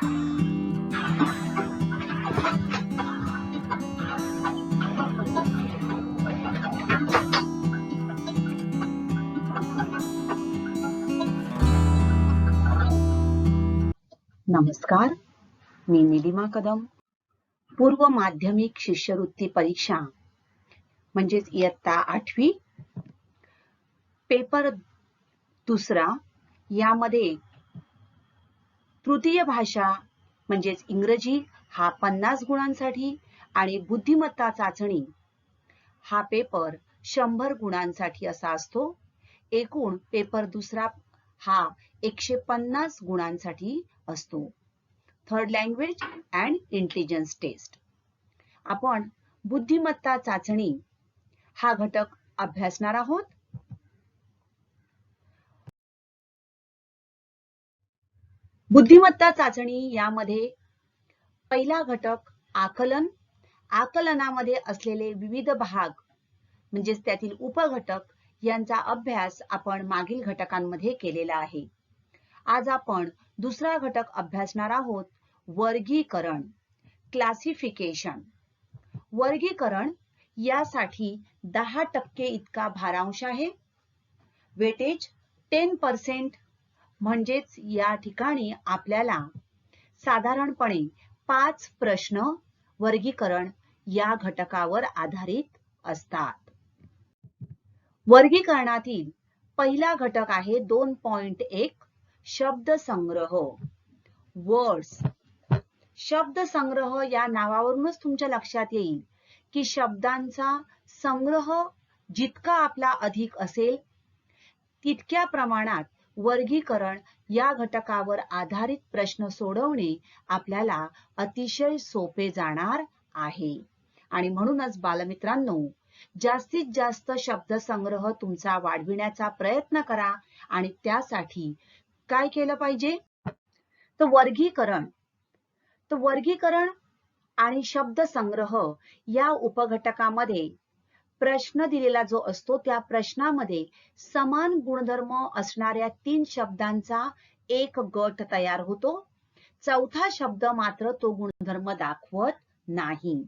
नमस्कार, मी निलिमा कदम. पूर्व माध्यमिक शिष्यवृत्ती परीक्षा म्हणजेच इयत्ता 8वी पेपर दुसरा यामध्ये तृतीय भाषा म्हणजेच इंग्रजी हा 50 गुणांसाठी आणि बुद्धिमत्ता चाचणी हा पेपर 100 गुणांसाठी असा असतो. एकूण पेपर दुसरा हा 150 गुणांसाठी असतो. Third language and intelligence test. आपण बुद्धिमत्ता चाचणी हा घटक अभ्यासणार आहोत. बुद्धिमत्ता चाचणी यामध्ये पहिला घटक आकलन. आकलनामध्ये असलेले विविध भाग म्हणजेच त्यातील उपघटक यांचा अभ्यास आपण मागील घटकांमध्ये केलेला आहे. आज आपण दुसरा घटक अभ्यासणार आहोत, वर्गीकरण, क्लासिफिकेशन. वर्गीकरण यासाठी 10% इतका भारांश आहे. वेटेज 10%. म्हणजेच या ठिकाणी आपल्याला साधारणपणे 5 प्रश्न वर्गीकरण या घटकावर आधारित असतात. वर्गीकरणातील पहिला घटक आहे 2.1 शब्दसंग्रह. वर्ड्स. शब्दसंग्रह या नावावरूनच तुमच्या लक्षात येईल की शब्दांचा संग्रह जितका आपला अधिक असेल तितक्या प्रमाणात वर्गीकरण या घटकावर आधारित प्रश्न सोडवणे आपल्याला अतिशय सोपे जाणार आहे. आणि म्हणूनच बालमित्रांनो, जास्तीत जास्त शब्दसंग्रह तुमचा वाढविण्याचा प्रयत्न करा. आणि त्यासाठी काय केलं पाहिजे? तर वर्गीकरण आणि शब्दसंग्रह या उपघटकामध्ये प्रश्न दिलेला जो असतो त्या प्रश्नामध्ये समान गुणधर्म असणाऱ्या 3 शब्दांचा एक गट तयार होतो. चौथा शब्द मात्र तो गुणधर्म दाखवत नाही.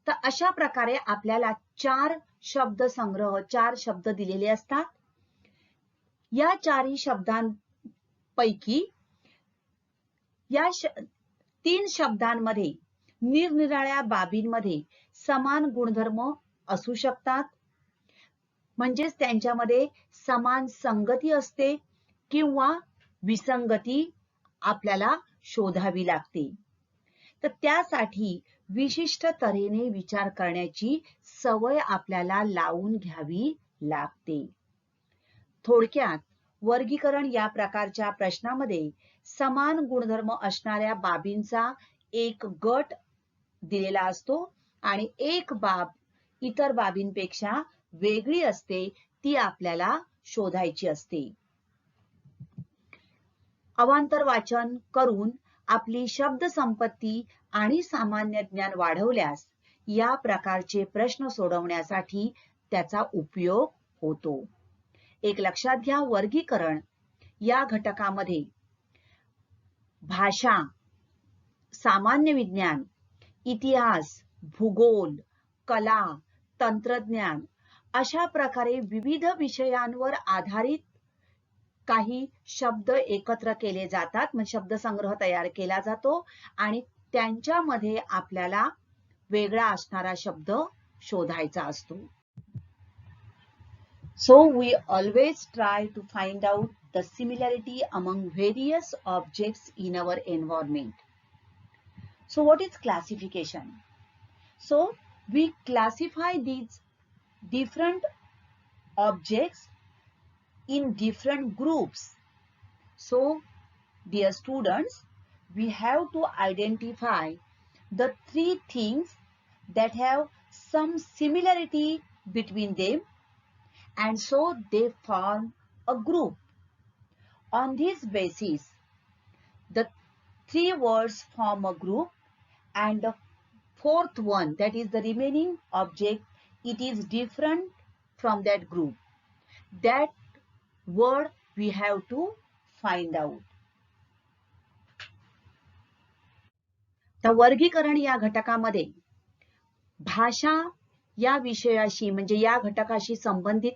तर अशा प्रकारे आपल्याला 4 शब्द दिलेले असतात. या 4 शब्दांपैकी या 3 शब्दांमध्ये निरनिराळ्या बाबींमध्ये समान गुणधर्म असू शकतात. म्हणजेच त्यांच्यामध्ये समान संगती असते किंवा विसंगती आपल्याला शोधावी लागते. तर त्यासाठी विशिष्ट तऱ्हेने विचार करण्याची सवय आपल्याला लावून घ्यावी लागते. थोडक्यात वर्गीकरण या प्रकारच्या प्रश्नामध्ये समान गुणधर्म असणाऱ्या बाबींचा एक गट दिलेला असतो आणि एक बाब इतर बाबींपेक्षा वेगळी असते, ती आपल्याला शोधायची असते. अवांतर वाचन करून आपली शब्द संपत्ती आणि सामान्य ज्ञान वाढवल्यास या प्रकारचे प्रश्न सोडवण्यासाठी त्याचा उपयोग होतो. एक लक्षात घ्या, वर्गीकरण या घटकामध्ये भाषा, सामान्य विज्ञान, इतिहास, भूगोल, कला, तंत्रज्ञान अशा प्रकारे विविध विषयांवर आधारित काही शब्द एकत्र केले जातात. म्हणजे शब्दसंग्रह तयार केला जातो आणि त्यांच्यामध्ये आपल्याला वेगळा असणारा शब्द शोधायचा असतो. So we always try to find out the similarity among various objects in our environment. So what is classification? So we classify these different objects in different groups. So dear students, we have to identify the 3 things that have some similarity between them, and so they form a group. On this basis, the 3 words form a group, and the 4th one, that is the remaining object, it is different from that group. That word we have to find out. तर वर्गीकरण या घटकामध्ये भाषा या विषयाशी म्हणजे या घटकाशी संबंधित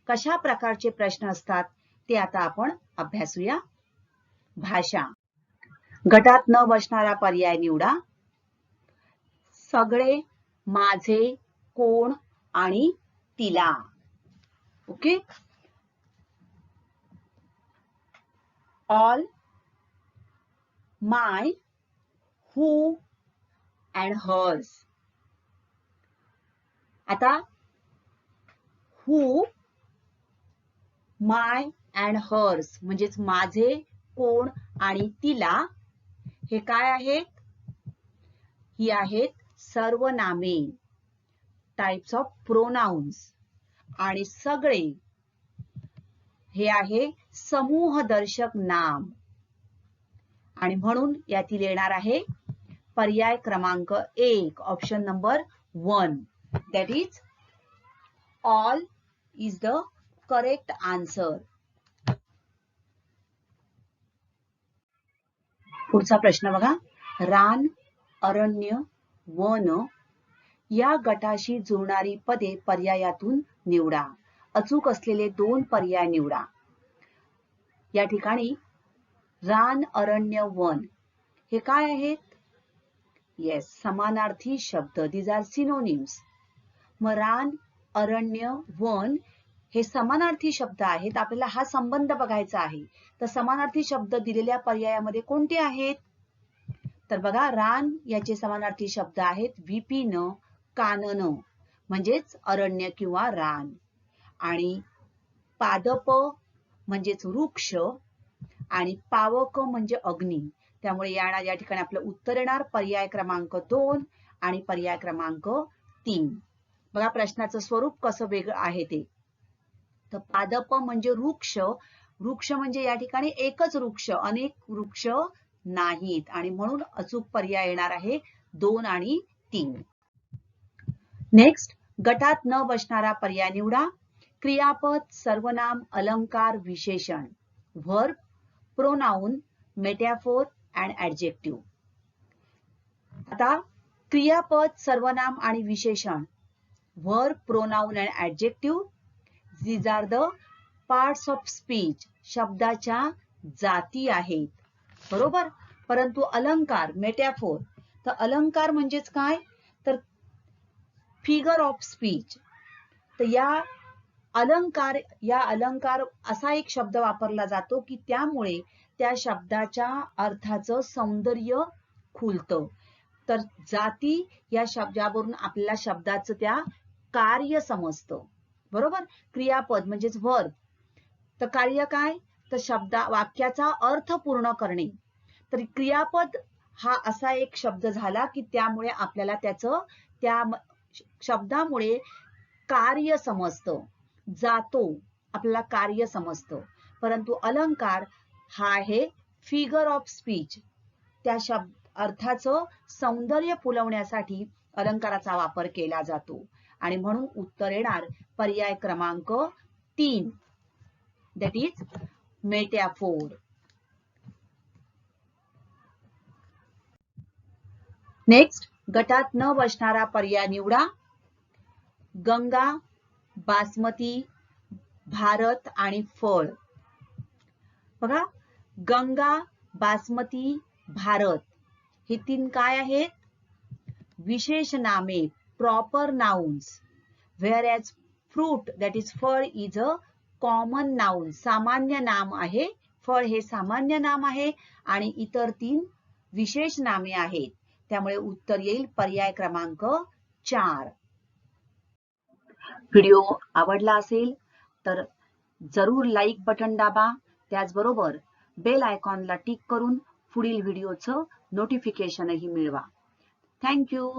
कशा प्रकारचे प्रश्न असतात ते आता आपण अभ्यासूया. भाषा. गटात न बसणारा पर्याय निवडा. सगळे, माझे, कोण आणि तिला. Okay. All, my, who and hers. आता हू, माय अँड हर्स म्हणजेच माझे, कोण आणि तिला हे काय आहेत? ही आहेत सर्वनामे, टाइप्स ऑफ प्रोनाउन्स. आणि सगळे हे आहे समूहदर्शक नाम. आणि म्हणून यातील येणार आहे पर्याय क्रमांक 1, option number 1. That is all is the correct answer. पुढचा प्रश्न बघा. रान, अरण्य, वन या गटाशी जुळणारी पदे पर्यायातून निवडा. अचूक असलेले 2 पर्याय निवडा. या ठिकाणी रान, अरण्य, वन हे काय आहेत? येस, समानार्थी शब्द. These are synonyms. मग रान, अरण्य, वन हे समानार्थी शब्द आहेत. आपल्याला हा संबंध बघायचा आहे. तर समानार्थी शब्द दिलेल्या पर्यायामध्ये कोणते आहेत? तर बघा, रान याचे समानार्थी शब्द आहेत विपिन, कानन म्हणजेच अरण्य किंवा रान. आणि पादप म्हणजेच वृक्ष आणि पावक म्हणजे अग्नी. त्यामुळे या ठिकाणी आपलं उत्तर येणार पर्याय क्रमांक 2 आणि पर्याय क्रमांक 3. बघा प्रश्नाचं स्वरूप कसं वेगळं आहे ते. तर पादप म्हणजे वृक्ष. वृक्ष म्हणजे या ठिकाणी एकच वृक्ष, अनेक वृक्ष नाहीत. आणि म्हणून अचूक पर्याय येणार आहे 2 आणि 3. नेक्स्ट, गटात न बसणारा पर्याय निवडा. क्रियापद, सर्वनाम, अलंकार, विशेषण, व्हर्ब, प्रोनाउन, मेटॅफोर अँड ऍडजेक्टिव्ह. आता क्रियापद, सर्वनाम आणि विशेषण, verb, pronoun and adjective, these are the parts of speech. शब्दाच्या जाती आहेत. बरोबर. परंतु अलंकार, मेटॅफोर, तर अलंकार म्हणजेच काय? तर फिगर ऑफ स्पीच. तर या अलंकार असा एक शब्द वापरला जातो की त्यामुळे त्या शब्दाच्या अर्थाचं सौंदर्य खुलतं. तर जाती या शब्दावरून आपल्याला शब्दाचं त्या कार्य समजतं. बरोबर. क्रियापद म्हणजेच व्हर्ब, तर कार्य काय? तर वाक्याचा अर्थ पूर्ण करणे. तर क्रियापद हा असा एक शब्द झाला की त्यामुळे आपल्याला त्या शब्दामुळे कार्य समजतं, जातो, आपल्याला कार्य समजतं. परंतु अलंकार हा आहे फिगर ऑफ स्पीच. त्या अर्थाचं सौंदर्य फुलवण्यासाठी अलंकाराचा वापर केला जातो. आणि म्हणून उत्तर येणार पर्याय क्रमांक 3, दॅट इज मेटॅफोर. नेक्स्ट, गटात न बसणारा पर्याय निवडा. गंगा, बासमती, भारत आणि फळ. बघा, गंगा, बासमती, भारत हे 3 काय आहेत? विशेष नामे, proper nouns. whereas fruit, that is फळ, is a common noun, सामान्य नाम आहे. फळ हे सामान्य नाम आहे आणि इतर 3 विशेष नामे आहेत. त्यामुळे उत्तर येईल पर्याय क्रमांक 4. व्हिडिओ आवडला असेल तर जरूर लाईक बटन दाबा. त्याचबरोबर बेल आयकॉनला टिक करून पुढील व्हिडिओचं नोटिफिकेशनही मिळवा. थँक्यू.